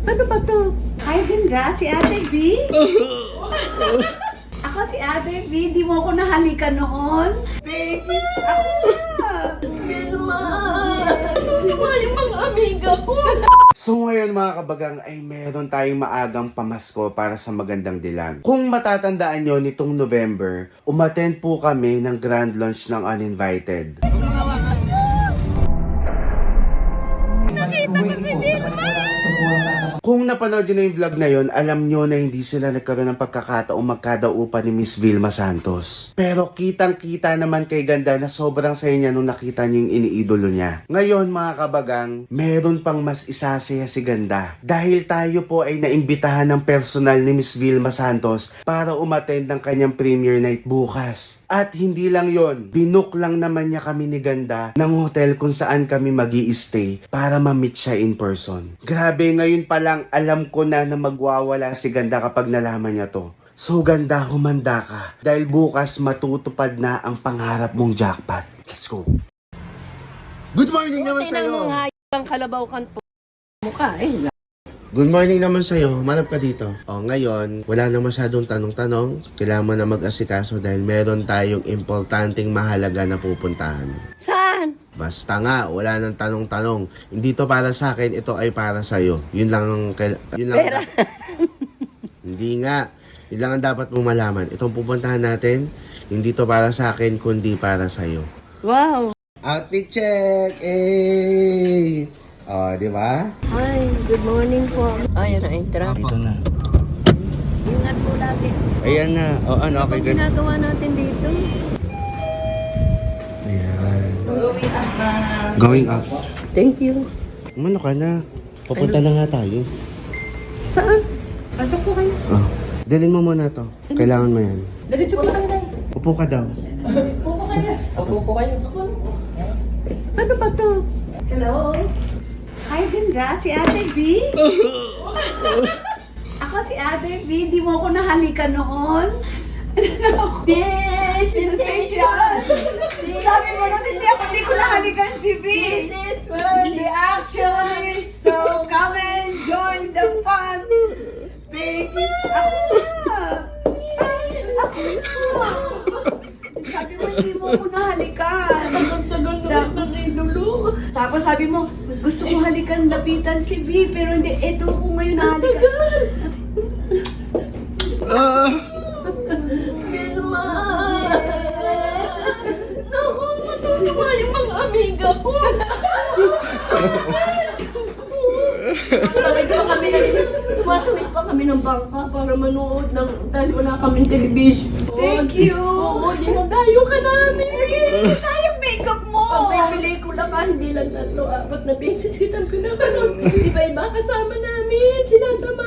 Ano ba to? Hi, ganda. Si Ate V. Ako si Ate V. Di mo ako nahalikan noon. Baby, ako na. Vilma! Tutuwa yung mga amiga ko. So ngayon mga kabagang ay meron tayong maagang pamasko para sa magandang dilag. Kung matatandaan nyo nitong November, umattend po kami ng grand launch ng Uninvited. Kung napanood nyo na yung vlog na yon, alam nyo na hindi sila nagkaroon ng pagkakataong magkadaupan ni Miss Vilma Santos. Pero kitang-kita naman kay Ganda na sobrang saya niya nung nakita niya yung iniidolo niya. Ngayon mga kabagang, meron pang mas isasaya si Ganda. Dahil tayo po ay naimbitahan ng personal ni Miss Vilma Santos para umattend ng kanyang premiere night bukas. At hindi lang yon, binook lang naman niya kami ni Ganda ng hotel kung saan kami magi-stay para ma-meet siya in person. Grabe, ngayon pa lang alam ko na magwawala si Ganda kapag nalaman niya to. So Ganda, humanda ka. Dahil bukas matutupad na ang pangarap mong jackpot. Let's go. Good morning naman sa'yo. Ang kalabaw kan po. Mukha eh. Good morning naman sa'yo. Manap ka dito. O, ngayon, wala na masyadong tanong-tanong. Kailangan mo na mag-asikaso dahil meron tayong importanteng mahalaga na pupuntahan. Saan? Basta nga, wala nang tanong-tanong. Hindi to para sa akin, ito ay para sa'yo. Yun lang ang... Pera. Hindi nga. Yun lang ang dapat mong malaman. Itong pupuntahan natin, hindi to para sa akin, kundi para sa'yo. Wow. Outfit check! Eh! O, di ba? Hi, good morning po. Ayan na, entra. Ito na. Ingat po lagi. Ayan na. O, ano, okay, Ano good. ginagawa natin dito? Ayan. Going up, Going up. Thank you. Umano ka na. Papunta na nga tayo. Saan? Pasok po kayo. Oh. Dalhin mo muna to. Kailangan mo yan. Diretso po lang tayo. Upo ka daw. Upo po kayo. Ano ba to? Hello? Hi, ganda. Si Ate V. Ako si Ate V. Di mo ako nahalikan noon. This sensation! Sabi mo nung hindi ko nahalikan si V. This is where The action is so come and join the fun. Baby, ako na. Ako na. Sabi mo hindi mo ako nahalikan. tagal na ng idolo. Tapos sabi mo, gusto ko halikan, lapitan si V, pero hindi, eto ko ngayon nahalikan. Vilma! Naku, matutuwa yung mga amiga ko. Tumatawid pa kami ng bangka para manood ng, dahil wala kaming television. Thank you. Oo, dinadayo ka namin. Sayang makeup mo. Pag may pelikula ka, hindi lang 3-4 na beses kitang pinapanood. Iba-iba kasama namin. Sinasama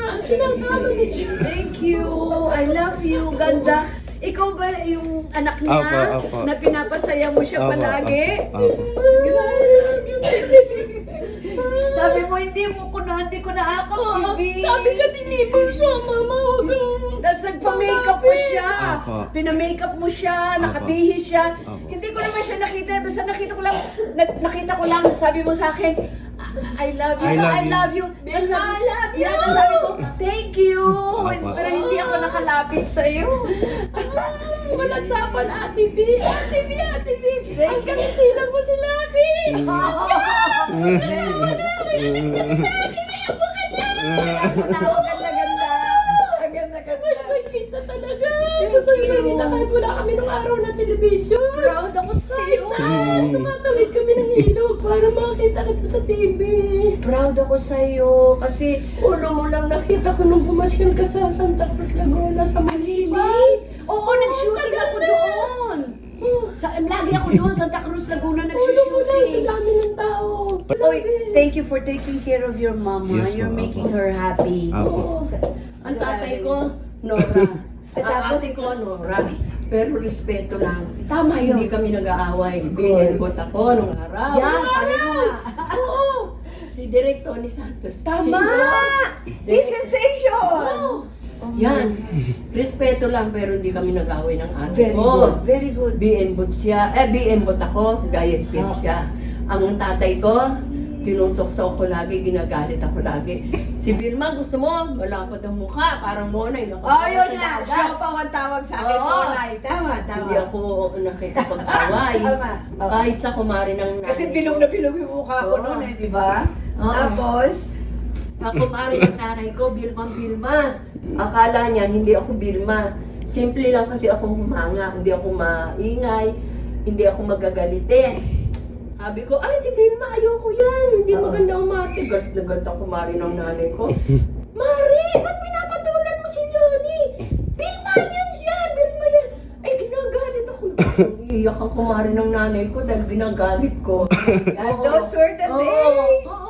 niyo. Thank you. I love you. Ganda. Ikaw ba yung anak niya Opo. na pinapasaya mo siya palagi? Sabi mo, hindi ko naakap si V. Sabi kasi libo siya, mama. Tapos nagpa-makeup mo siya. Opo. Pina-makeup mo siya, nakabihis siya. Opo. Hindi ko naman siya nakita. Basta nakita ko lang, sabi mo sa akin, I love you. I love you. Tapos Vilma, I love you. Tapos sabi ko, thank you. Opo. Pero hindi ako nakalapit sa'yo. Walang sapal, Ate B. Ate B. Ang kanisilang mo si Lucky. Ganda. Ang ganda. May kita talaga. Sabay kita kahit wala kami nung araw na television. Proud ako sa'yo. Saan? Tumatawid kami ng ilog para makita kita sa TV. Proud ako sa'yo kasi Ulo mo lang nakita ko nung pumasyon ka sa Santa Cruz, Laguna sa Manila. oo, nag-shooting ako doon. Lagi ako doon, Santa Cruz, Laguna, Ulo mo lang sa nag-shooting. dami ng tao. Oy, thank you for taking care of your mama. Yes, You're ma'am. making her happy. Opo. Ang tatay ko, Nora. Ang ate ko, Nora. Pero respeto lang. Tama yun. Hindi kami nag-aaway. Binilbot ako nung araw. Yeah, sabi mo nga. Oo. Si Direk Tony Santos. Tama! Si- This sensation! Oo. Yan. Respeto lang pero hindi kami nag-away ng ate Very ko. good, very good. BM bot siya. BM bot ako. Gayet pin siya. Ang tatay ko, tinutokso ako lagi, ginagalit ako lagi. Si Vilma, gusto mo? Malapad ang mukha, parang Monay. Oh, yun nga. Siya pa ang tawag sa akin. Oo. Monay. Tama. Hindi ako nakikipag-away. Tama. Oo. Kahit sa kumari ng nanay Kasi ko. bilog na bilog yung mukha ko Oo. noon eh, di ba? Oo. Tapos, Ako pare ng nanay ko, Vilma. Akala niya hindi ako Vilma. Simple lang kasi akong humanga. Hindi ako maingay. Hindi ako magagalitin. Sabi ko, ay si Vilma, ayoko yan. Hindi maganda ang Mari. Galit na galit ako Mari ng nanay ko. Mari, ba't pinapatulan mo si Johnny? Vilma yan siya, Vilma yan. Ay, ginagalit ako. Iiyak ako Mari ng nanay ko dahil ginagalit ko. those were the days. Oo.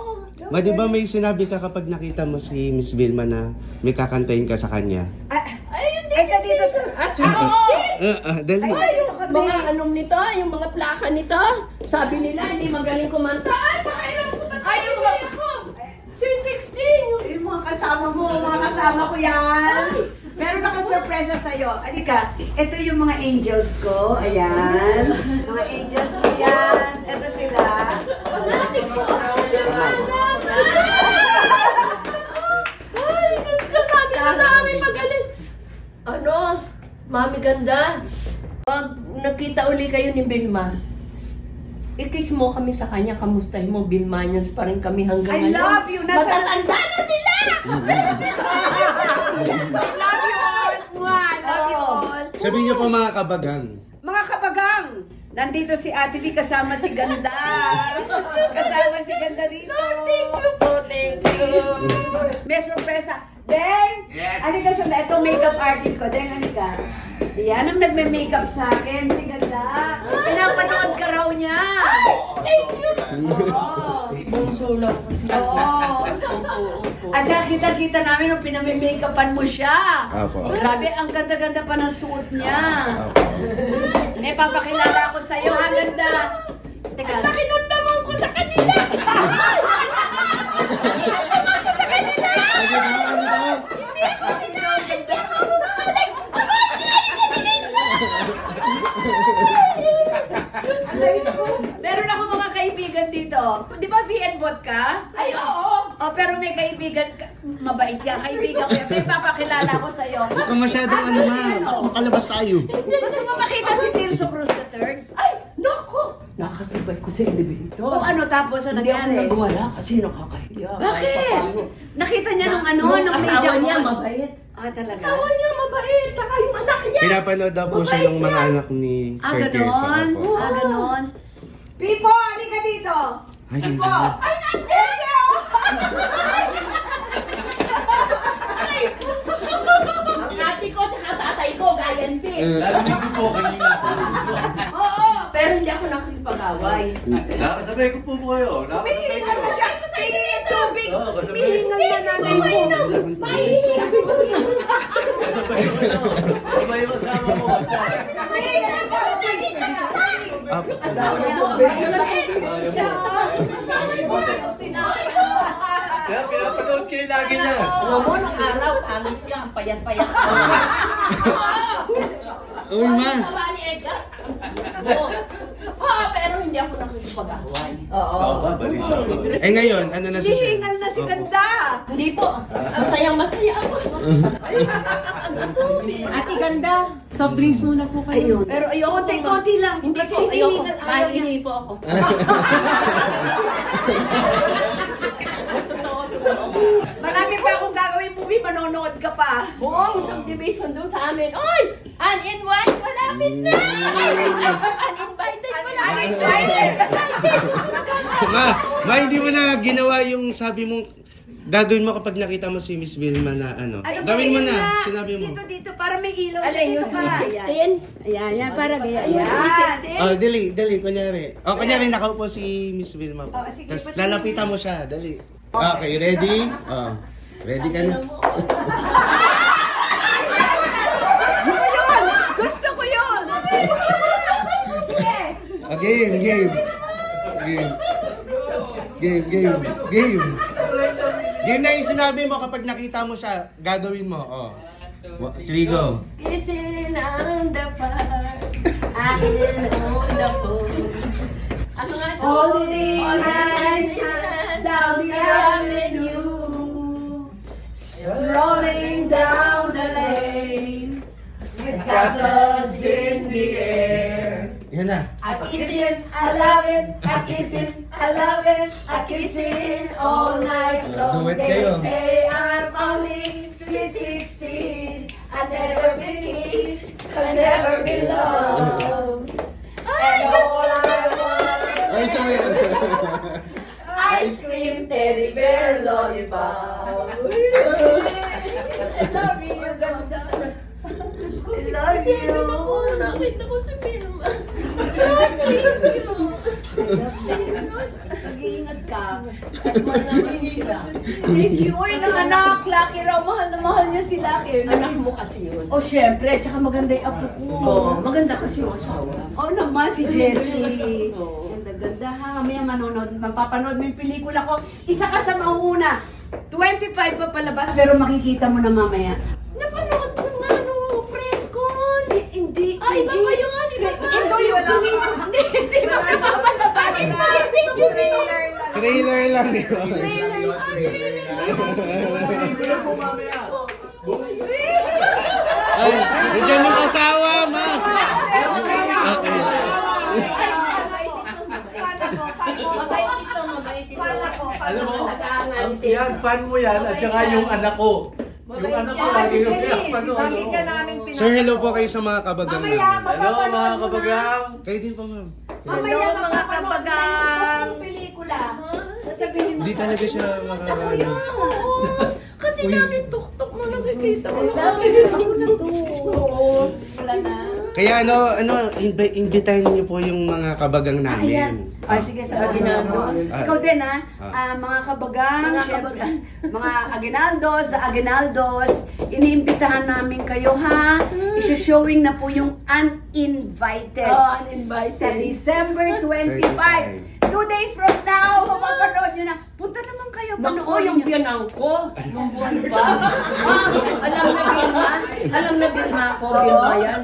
Ma, di ba may sinabi ka kapag nakita mo si Miss Vilma na may kakantahin ka sa kanya? Ayun, Ay, ka dito sa... Sweet 16. Dali. Ay, yung mga anong nito, yung mga plaka nito, sabi nila hindi magaling kumanta. Ay, pakailan ko ba sa yung hindi ako? Sweet 16. Yung mga kasama ko yan. Meron akong sorpresa sa'yo. Alika, ito yung mga angels ko. Ayan. Mga angels ko yan. Ito sila. Natin ko. Ay, Diyos ko, sabi ko sa amin pag-alis. Ano? Mami ganda. Pag nakita uli kayo ni Vilma, ikis mo kami sa kanya, kamustahin mo, Vilmanians pa rin kami hanggang I ngayon. love you. Matatanda na sila! I love you all. Mwah, I love you all. Sabihin niyo po mga kabagang. Mga kabagang, nandito si Ate V kasama si Ganda. Kasama si Ganda dito. Thank you po, thank you. May sorpresa. Deng! Yes. Alika sa ito makeup artist ko. Deng, alika. Yan ang nagme-makeup sa akin, si Ganda. Pinapanood ka raw niya. Thank you. Oo. Bungso lang kasi. Oo. At saka kita-kita namin nung piname-makeupan mo siya. Apo. Grabe, ang ganda-ganda pa ng suot niya. May papakilala ko sa'yo, ha, Ganda? Teka. Ang laki nun naman ko sa kanila. Meron ako mga kaibigan dito. Di ba VN bot ka? Ay, oo. Oh, pero may kaibigan ka. Mabait ka, kaibigan ko. May papakilala ko sa'yo. Huwag ka masyadong ano ma. Makalabas tayo. Gusto mo makita si Tirso Cruz III? Ay, naku. Nakasabay ko sa elevator. O ano tapos ang Hindi ako nangyari? nagwala kasi nakakahiya. Bakit? Kahit papaano. Nakita niya nung ano, Yung nung asawa media niya call. mabait. Ah, talaga? Asawa niya mabait. Saka yung anak niya. Pinapanood daw po siya ng mga anak ni Ah, Sir Tirso. ganon? Apo. Ah, ganon? Pipo, halika dito! Ay, Pipo! hindi. Ay, nandiyan siya! Ang ate ko at tatay ko, gayan din. Narinig ko po kanina. Oo, pero hindi ako nakikipag-away. Nakasabay ko po kayo. Humihingal na siya! Tingin tubig! Oo, kasabay. Humihingal na nanay mo! Pahihiyak ko yun. Kasabay ko na. Kasabay yung kasama ko. Humihingal na tubig! Apo. Asawa niya. Kaya pinapanood kayo lagi niya. Alam mo, nung araw, pangit ka, ang payat-payat ka. Uy, ma. Sabi ni Edgar, oo, pero hindi ako nakikipag-away. Oo. Oo ba, balita ko. Eh ngayon, ano na si Sir? Hihingal na si Ganda! Hindi po, masayang masaya ako. Ate Ganda, soft drinks muna po kayo. Ayun. Pero ayoko Konti-konti lang. Hindi Kasi po, ayoko. hinihingal, ayaw niya. Kahihingi po ako. Marami pa akong gagawin movie, manonood ka pa. Buong subdivision doon sa amin. Oy! Uninvited, malapit na! Uninvited, malapit na! Ma, hindi mo na ginawa yung sabi mong gagawin mo kapag nakita mo si Miss Vilma na ano. Ano, Gawin mo ayun na, sinabi mo. Dito, para may ilaw Ano siya yung dito Sweet pa. 16? Ayan, para gaya. Yung Sweet Oh, 16? dali, kunyari. Oh, kunyari nakaupo si Miss Vilma po. Oh, sige, Tapos pati- lalapitan mo siya, dali. Okay, ready? Oh, ready ka na? Gusto ko yun! Sige! Game. Game na yung sinabi mo kapag nakita mo siya, gagawin mo. Oh. 3 go. Kissing on the part, akin on the phone. Ano nga ito? Holding Holding hands. hands. down the avenue, strolling down the lane, with castles in the air. Yan na. I kiss it, I love it, I kiss it, I love it, I kiss it all night long. Duet They kayo. say I'm only sweet 16. I never be kissed, I never be loved. And all I want Ay, is sorry. ice cream, teddy bear, lollipop. I love you, ganda. I love you. Nakita ko si Vilma. Mag-iingat ka. Thank you. Uy, anak, Lucky raw. Mahal na mahal niya si Lucky. Anak mo kasi yun. Oh, syempre. Tsaka maganda yung apo ko. Oo, maganda kasi yung asawa. Oo naman, si Jessie. Oo. Ganda-ganda ha. Mamaya mapapanood mo yung pelikula ko. Isa ka sa mauna. 25 pa palabas, pero makikita mo na mamaya. Napanood ko nga nung press con. Hindi. Ay, iba pa yun. Iba pa. Ito yung hindi pa papalabas. Bakit pa? Thank you, Trailer lang ito. Pelikula po mamaya. Ay, nandiyan yung asawa, ma. Mabait ito, mabait ito. Alam mo, Nag-aangal ang din. yan, fan mo yan, at saka yung anak ko. Yung Mabait anak ko, yan. lagi Si yung Janine, iyak pa si noon. Lagi ka namin Sir, hello po kayo sa mga kabagang Mamaya, namin. Hello mga mapapanood mo na. kabagang. Kayo din po, ma'am. Mamaya Hello, mga mapapanood kabagang. mo yung pelikula. Sasabihin mo Hindi sa talaga akin. siya makakano. Oo. Kasi namin tuktok mo nakikita ko. Ako na to. Wala na. Kaya invitahin niyo po yung mga kabagang namin. Sige, sa Aguinaldos. Ikaw din ha. Ah. Mga kabagang, Mga syempre, kabagang. mga Aguinaldos, the Aguinaldos, iniimbitahan namin kayo ha. Isa-showing na po yung Uninvited. Oh, Uninvited. Sa December 25. 2 days from now, mapapanood nyo na. Punta naman kayo. Naku, panoorin yung nyo. biyanang ko, nung buwan pa. Alam na Vilma, alam na Vilma ko, Vilma yan.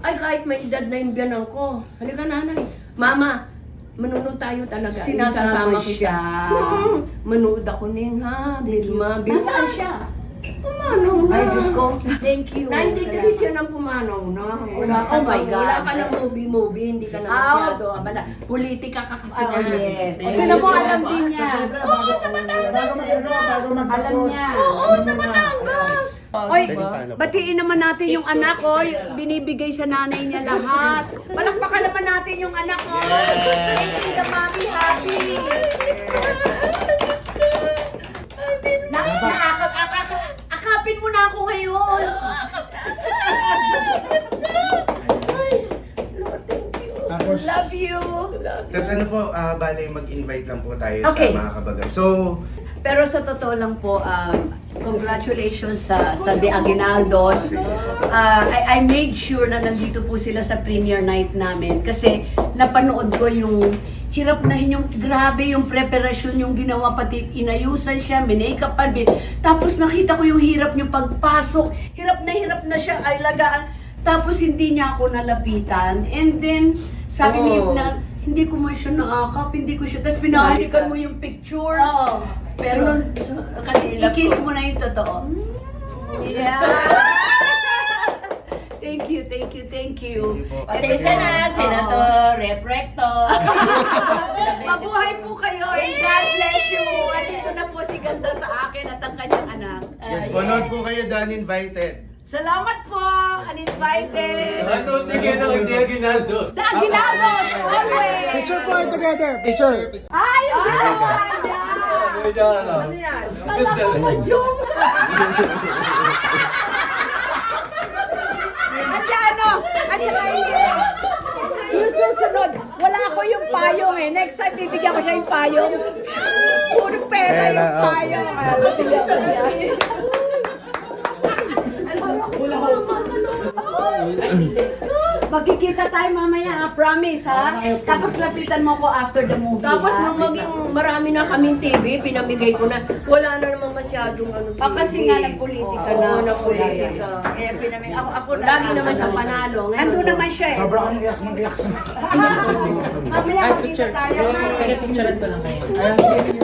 Ay, kahit may edad na yung biyanang ko. Halika nanay. Mama, manonood tayo talaga. Sinasama Isasama kita. siya. Manood ako nin ha, Vilma. Nasaan siya? Pumanaw na. Ay, Diyos ko. Thank you. 90 degrees yun ang pumanaw na. Wala ka Oh my pa, wala God. ka ng movie, hindi ka na Ah. masyado. Abala, politika ka kasi Oh, na. yes. Ito mo, alam din niya. Oo, sa Batangas. Alam niya. Oo, sa Batangas. Oy, Pwede paano po? batiin naman natin yung anak ko. Binibigay sa nanay niya lahat. Palakpakan naman natin yung anak ko. Making the mommy happy. Akapin mo na ako ngayon. Tapos, Love you. tas ano po, bale mag-invite lang po tayo Okay. sa mga kabagang. So, Pero sa totoo lang po, congratulations sa The Aguinaldos. I made sure na nandito po sila sa premiere night namin kasi napanood ko yung hirap na yung grabe yung preparasyon yung ginawa, pati inayusan siya, minake-up pa din. Tapos nakita ko yung hirap yung pagpasok, hirap na siya ay lagaan. Tapos hindi niya ako nalapitan. And then sabi niya Oh. na hindi ko mo siya nakakap, hindi ko siya. Tapos pinahalikan mo yung picture. Oo. Pero kasi i-kiss mo na yung totoo. Yeah! Thank you, thank you, thank you. Pasensya na, Senator, Rep Rector. Mabuhay po kayo and God bless you. At dito na po si Ganda sa akin at ang kanyang anak. yes, manood po kayo The Uninvited. Salamat po! Uninvited! Ano, sige na, hindi Aguinaldo. The Aguinaldos, always! Picture po together, picture. Ay, ang ginawa niya! Ano yan? At saka hindi. Yung susunod, wala ako yung payong eh. Next time, bibigyan ko siya yung payong. Puro pera Pera, yung oh. payong. Bibigyan ko niya. Ay, hindi. Magkikita tayo mamaya, ha? Promise, ha? Tapos lapitan mo ko after the movie, Tapos ha? nung maging marami na kaming TV, pinamigay ko na. Wala na namang masyadong ano Ah, kasi nga nagpolitika na. Oo, nagpolitika. Kaya pinamig. Ako na. Lagi naman siya panalo. Ngayon, Andun naman siya eh. Sobrang ang iyak ng iyak sa Mamaya magkita tayo, ha? Sige, picturean ko lang kayo.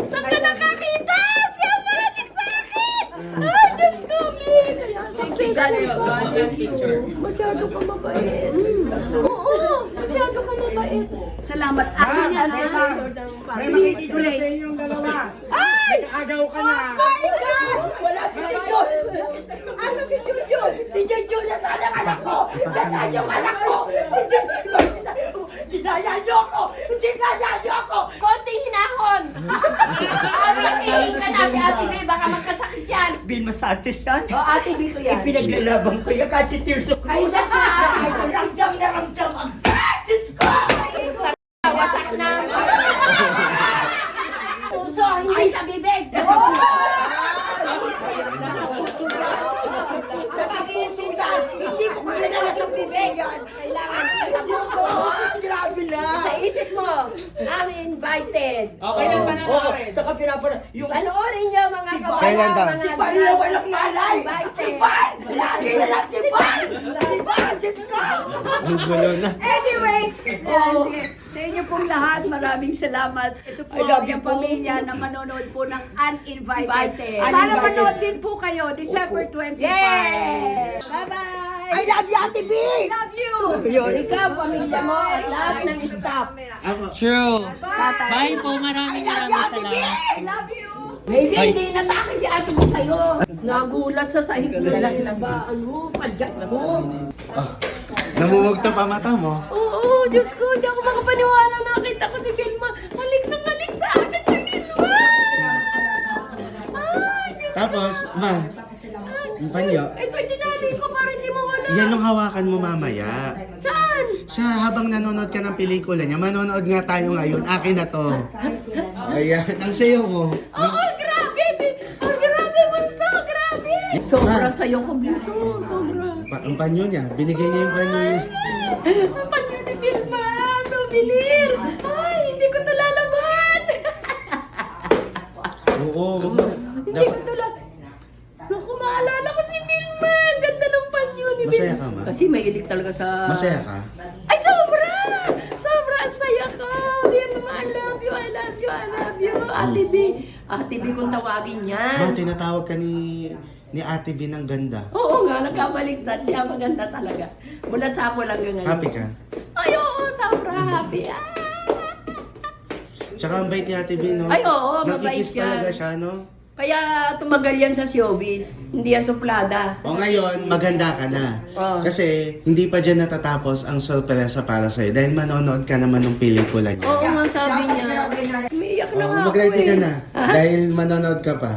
Saan ka nakakita? Siya balik sa akin! Ay, Diyos ko, Min! Masyado ka mabait. Oo, masyado ka mabait. Salamat. Ako na, ha? May makikita na sa inyong dalawa. Ay! Agaw ka na. Oh my God! Wala si Jojo! Asa si Jojo? Si Jojo, nasaan ang anak ko? Nasaan yung anak ko? Si Jojo! Dinaya niyo ako! Dinaya niyo ako! Konting hinahon! Ate B, ka na si Ate B, baka magkasakit yan. Vilma Santos yan. O, Ate B ko yan. Ipinaglalaban ko yan kahit si Tirso Ay, Cruz. saka! Ay, ramdam na ramdam ang Diyos ko! Wasak na! Puso, hindi sa bibig! Nasa puso yan. Hindi mo kaya na nasa puso yan. Kailangan sa Diyos puso! ko, grabe na. Sa isip mo, I'm invited. Okay lang Oo, pananoorin. saka pinapanood. Yung Panoorin niyo mga Si kabayan, Kailan daw? mga si Pan na walang malay. Invited. Si Pan! Lagi na lang si Pan! Si Pan, Diyos ko! Anyway, sige, sa inyo pong lahat, maraming salamat. Ito po I love you yung po. pamilya na manonood po ng Uninvited. Invited. Sana Uninvited. manood din po kayo, December 25. Yeah! Bye-bye! I love you, Ate B! Love you! Ikaw, pamilya mo, at lahat ng staff. True. Bye! Bye po, maraming salamat. I love you! Maybe hindi natake si ate mo sa'yo. Nagulat sa sahig mo. Ba, ano, padyak mo. Namumugto pa mata mo. Oo, Diyos ko, hindi ako makapaniwala. Nakita ko si Vilma. Halik na halik sa akin si Vilma. Ay, Diyos Tapos, ma, yung panyo, ito, dinali ko para hindi mawala. yan yung hawakan mo mamaya. Saan? Siya, habang nanonood ka ng pelikula niya, manonood nga tayo ngayon, akin na to. Ayan, ang sayo mo. Oo, grabe. Ang grabe, bunso, grabe. Sobra sa'yo ko, bunso. Sobra. Ang panyo niya, binigay niya yung panyo niya. Ang panyo ni Vilma. Souvenir. Ay, hindi ko ito lalaban. Oo, Hindi ko ito lalaban. Naku, maalala ko si Vilma. Ang ganda ng panyo ni Vilma. Masaya ka, ma? Kasi may ilik talaga sa... Masaya ka? Ay, sobra! Sobra, ang saya ka! Vilma, I love you, I love you, I love you. Ate B. Ate B kung tawagin Ma, yan. tinatawag ka ni Ate B ng ganda. Oo nga, nagkabaliktad siya. Maganda talaga. Mula sapo lang yung ngayon. Happy ka? Ay, oo, sobra happy. Ah! Tsaka ang bait ni Ate B, no? Ay, oo, mabait Nagkikis yan. talaga siya, no? Kaya tumagal yan sa showbiz. Hindi yan suplada. O ngayon, maganda ka na. Oo. Kasi hindi pa dyan natatapos ang sorpresa para sa'yo dahil manonood ka naman ng pelikula niya. Oo nga, sabi niya. Umiiyak na nga ako Mag-ready ka eh. na Ha? dahil manonood ka pa.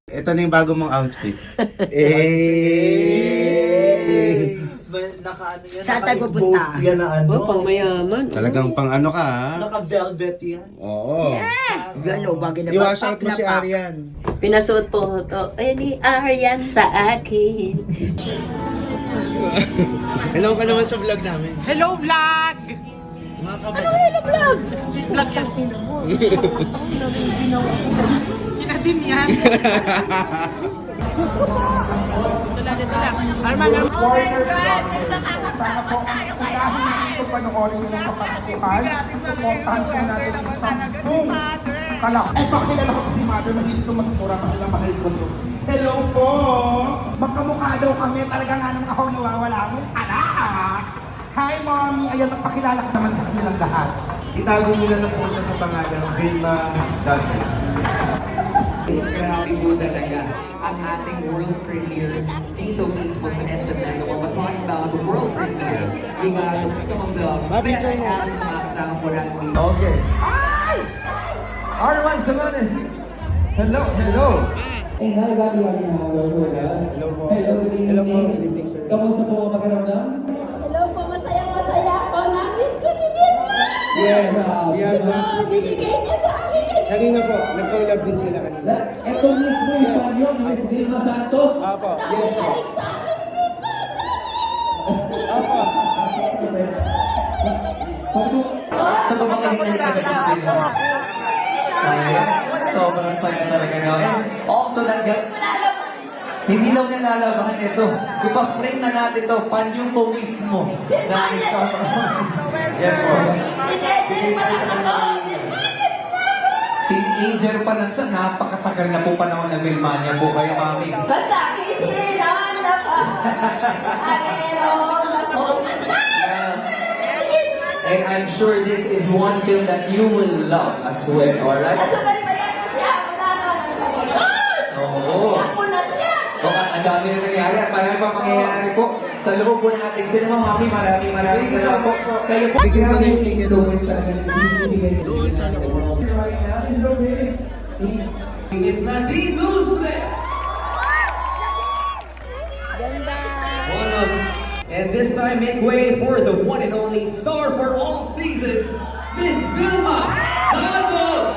Ito na yung bago mong outfit. Eh! Naka-ano yan? Saan tayo pupunta? Naka-post yan na ano? Oh, pang mayaman. Talagang pang ano ka, ha? Naka-velvet yan. Oo. Ano, bagay na I-wash out mo si Arian. Pinasuot po ito. Ay, ni Arian sa akin. Hello ka naman sa vlog namin. Hello, vlog! Mga kabay. Hello, vlog! Vlog yan. Kinadim yan. Ito lang. Arman, Ito, kilala ko si Mother, mahilig ko magpura pa ilang mahal ko mo. Hello po! Magkamukha daw kami, talaga nga naman ako nawawala akong anak! Hi, Mommy! Ayan, magpakilala ka naman sa kanilang lahat. Itago nila na po siya sa pangalan ng Vilma Dazzle. Grabe po talaga ang ating world premiere dito mismo sa SM Mega Mall. We're talking about the world premiere. We got some of the best acts na kasama po natin. Okay. Hi! Arman Salones! Hello, hello! Hey, hi, Bobby. With us. Hello po. Hello, good evening. Kamusta po ang pakiramdam? Hello po, masayang-masaya ako. Namin ko si Vilma! Yes. Ito, binigay niya sa akin kanina. Kanina po, nag-collab din sila kanina. Ito mismo yung panyo ni Miss Vilma Santos. Apo, yes po. Balik sa akin ni Vilma! Sa pamamagitan ni Miss Vilma. Sobrang saya talaga no. And also hindi daw nilalabahan ito. Ipa-frame na natin to, panyo mo mismo. Dahil sa Yes, po. teenager pa lang siya, napakatagal na po panahon na Vilmania po kayo, mami. Basta, kisilan na pa. And I'm sure this is one film that you will love as well, alright? Nasabay ba yan siya? Wala ka. Oo. Ako na siya. O, ang dami na nangyari at marami pa mangyayari po. Sa loob po ng ating cinema, mami, maraming salamat po. Kayo po, Bigyan mo na yung ticket. influence sa Miss Nadine Lustre! And this time, make way for the one and only star for all seasons, Miss Vilma Santos!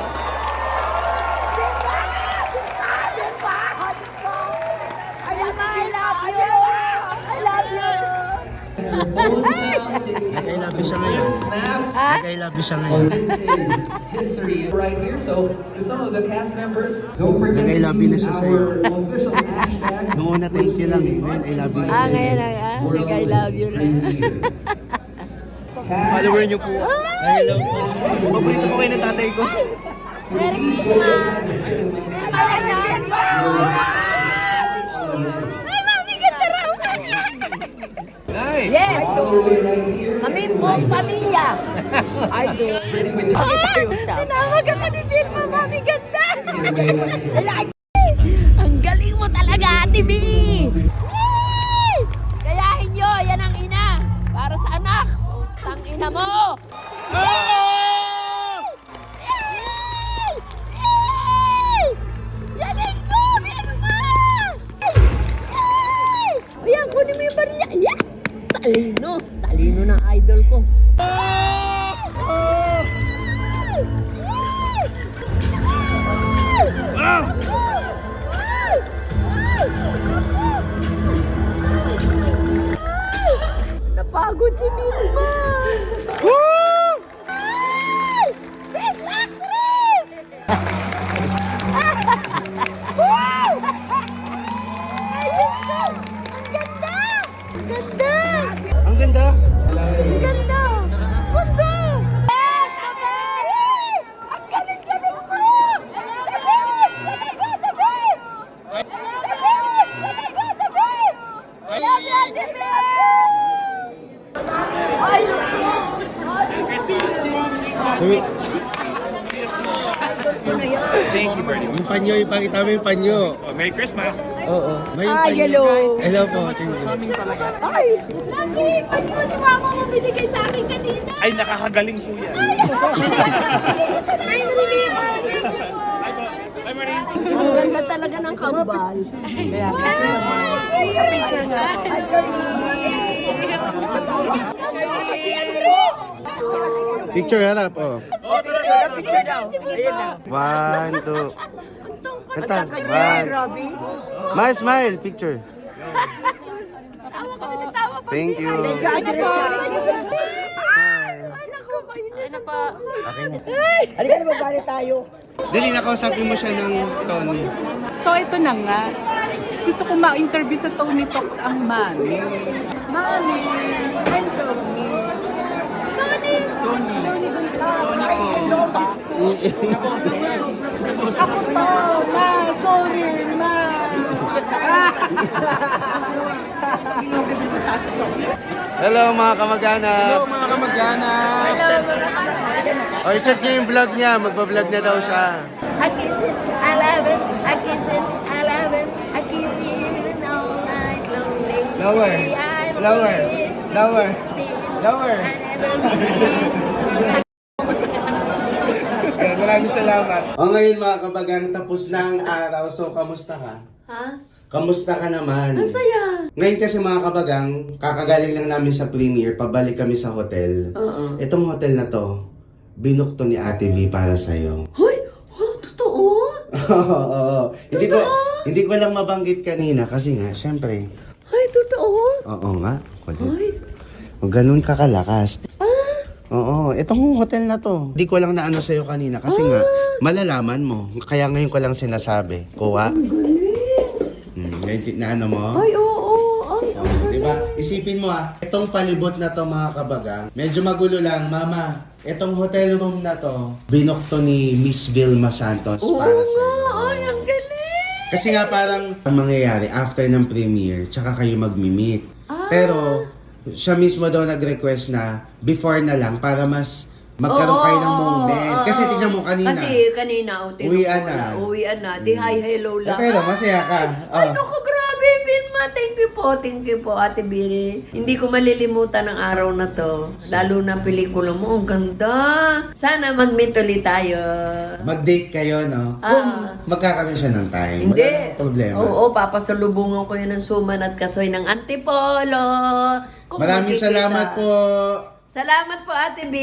I love you siya ngayon. Snaps. I love you siya Well, ngayon. this is history right here. So, to some of the cast members, don't forget I to love you use na siya sa'yo. our official hashtag. Noong una, thank you lang. Ngayon, I love you. I love you na. Follower niyo po. Hello po. Paborito po kayo ng tatay ko. Yes! Kami buong pamilya. Tinawag ako ni Vilma, mami ganda! Ang galing mo talaga, Ate B! Kayahin nyo, yan ang ina. Para sa anak. Ang ina mo! Galing mo, Vilma! Ayan, kunin mo yung barya. Yeah! Talino. Talino ng idol ko. Napagod si Vilma. Best actress! Ayos ka! Ang ganda! Ang ganda! Ang ganda. Ang ganda! Ganda! Yes! Okay! Ang galing-galing mo! The best! Talaga, the best! The best! Talaga, the best! Talaga, the best! Ay! Thank you, Bernie. Yung panyo, ipakita mo yung panyo. Oh, Merry Christmas. Oo. May yung panyo. Hello. Hello po. Thank you. Lagi! Pati mo ni Mama mo binigay sa akin kanina! Ay, nakakagaling po yan. Ay, reliever! Hi, Bernie. Ang ganda talaga ng kambal. Picture harap, oh. Picture daw. Ayan na. 1, 2. Kanta. Grabe. Smile, smile. Picture. Tawa kami na tawa pa. Thank you. Address siya. Naku, kayo na pa. Okay na. Halika na magbalik tayo. Dali, nakausapin mo siya ng Tony. So ito na nga. Gusto ko ma-interview sa Tony Talks ang Mami. Mami! I'm Tony. Tony. Ako po, ma. Sorry, ma. Hello mga kamag-anak. Hello, mga kamag-anak. O, i-check niyo yung vlog niya. Magpa-vlog na daw siya. I kiss him, I love him, I kiss him, I love him, I kiss him all night long. They Lower. say I'm Lower. only sweet Lower. 16. Lower. I never believed. Masakit ang titik. Okay, maraming salamat. O ngayon mga kabagan, tapos na ang araw. So, kamusta ka? Ha? Kamusta ka naman? Ang saya. Ngayon kasi mga kabagang, kakagaling lang namin sa premiere, pabalik kami sa hotel. Oo. Itong hotel na to, binuk to ni Ate V para sa'yo. Hoy! Oh, totoo? Oo. Hindi ko lang mabanggit kanina kasi nga, syempre. Ay, totoo? Oo nga. Kulit. Ay, O, ganun kakalakas. Oo, itong hotel na to. Di ko lang naano sa'yo kanina kasi nga, malalaman mo. Kaya ngayon ko lang sinasabi. Kuha? Na ano mo? Ay, oo. Ay, Diba? Isipin mo itong palibot na to mga kabagang, medyo magulo lang, mama. Itong hotel room na to, binok to ni Miss Vilma Santos para sa'yo. ay, ang galing. Kasi nga parang ang mangyayari after ng premiere, tsaka kayo magmi-meet. Pero siya mismo daw nag-request na before na lang para mas magkaroon kayo ng moment. Kasi tingnan mo kanina. Kasi kanina, Uwian na. Uwian na. Di hi, hello lang. Pero masaya ka. Ay, naku, grabe, Vilma. Thank you po, Ate Bini. Hindi ko malilimutan ang araw na to. Lalo na pelikula mo. Ang ganda. Sana mag-meet ulit tayo. Mag-date kayo, no? Kung magkakaroon siya ng time. Hindi. Wala namang problema. Oo, papasalubungan ko yun ng suman at kasoy ng Antipolo. Kung Maraming magkikita. salamat po. Salamat po, Ate B.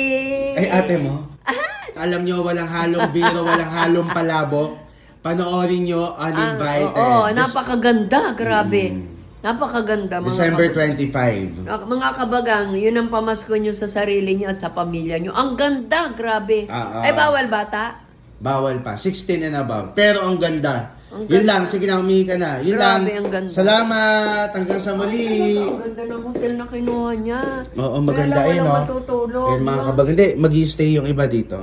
Ay, ate mo? Alam nyo, walang halong biro, walang halong palabok. Panoorin nyo, Uninvited. Oo, napakaganda. Grabe. Napakaganda. Mga December 25. Mga kabagang, yun ang pamasko nyo sa sarili nyo at sa pamilya nyo. Ang ganda, grabe. Ay, bawal bata? Bawal pa. 16 and above. Pero ang ganda. Ang Yun ganda. lang. Sige na, umihi ka na. Yun Grabe, lang. ang ganda. Salamat. Hanggang sa muli. Ang ganda ng hotel na kinuha niya. Oo, maganda Kaya lang eh, no? walang matutulog. Eh, mga no? kabag. Hindi, mag-i-stay yung iba dito.